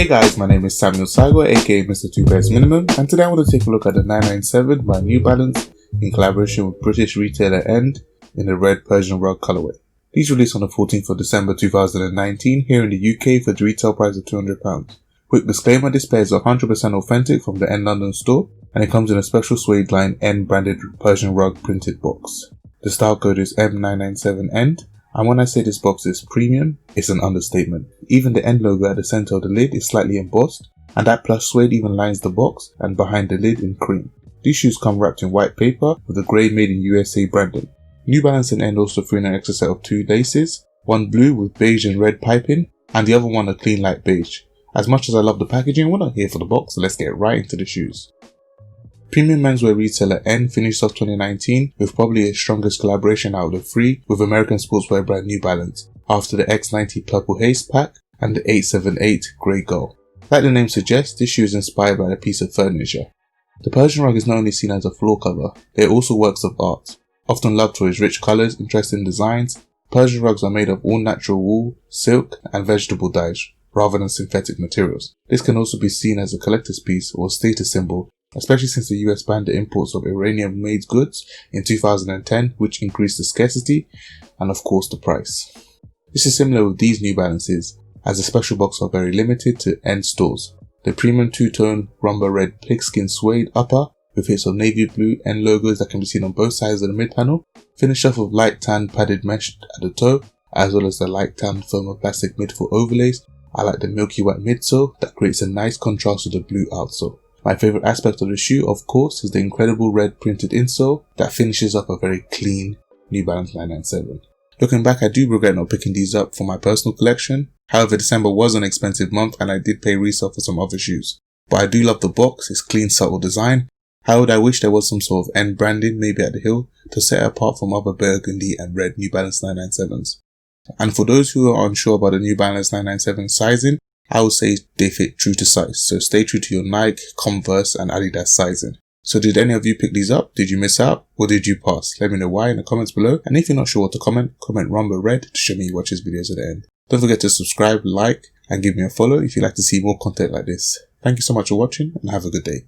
Hey guys, my name is Samuel Saigo, aka Mr. Two Pairs Minimum, and today I want to take a look at the 997 by New Balance in collaboration with British retailer End in the red Persian rug colorway. These released on the 14th of December 2019 here in the UK for the retail price of £200. Quick disclaimer, this pair is 100% authentic from the End London store, and it comes in a special suede line End branded Persian rug printed box. The style code is M997End. And when I say this box is premium, it's an understatement. Even the End logo at the center of the lid is slightly embossed, and that plush suede even lines the box and behind the lid in cream. These shoes come wrapped in white paper with a grey made in USA branding. New Balance and End also threw in an extra set of two laces, one blue with beige and red piping, and the other one a clean light beige. As much as I love the packaging, we're not here for the box, so let's get right into the shoes. Premium menswear retailer End finished off 2019 with probably its strongest collaboration out of the three with American sportswear brand New Balance, after the X90 Purple Haze pack and the 878 Grey Gull. Like the name suggests, this shoe is inspired by a piece of furniture. The Persian rug is not only seen as a floor cover, they are also works of art. Often loved for its rich colours, interesting designs, Persian rugs are made of all natural wool, silk and vegetable dyes, rather than synthetic materials. This can also be seen as a collector's piece or status symbol, especially since the US banned the imports of Iranian-made goods in 2010, which increased the scarcity and of course the price. This is similar with these New Balances, as the special box are very limited to End stores. The premium two-tone rumba red pigskin suede upper with hits of navy blue End logos that can be seen on both sides of the mid-panel, finished off with light tan padded mesh at the toe, as well as the light tan thermoplastic midfoot overlays. I like the milky white midsole that creates a nice contrast with the blue outsole. My favourite aspect of the shoe, of course, is the incredible red printed insole that finishes up a very clean New Balance 997. Looking back, I do regret not picking these up for my personal collection. However, December was an expensive month and I did pay resale for some other shoes. But I do love the box, its clean, subtle design. However, I wish there was some sort of End branding, maybe at the heel, to set it apart from other burgundy and red New Balance 997s. And for those who are unsure about the New Balance 997 sizing, I would say they fit true to size, so stay true to your Nike, Converse and Adidas sizing. So did any of you pick these up? Did you miss out? Or did you pass? Let me know why in the comments below, and if you're not sure what to comment Rumba Red to show me you watch his videos at the end. Don't forget to subscribe, like and give me a follow if you'd like to see more content like this. Thank you so much for watching and have a good day.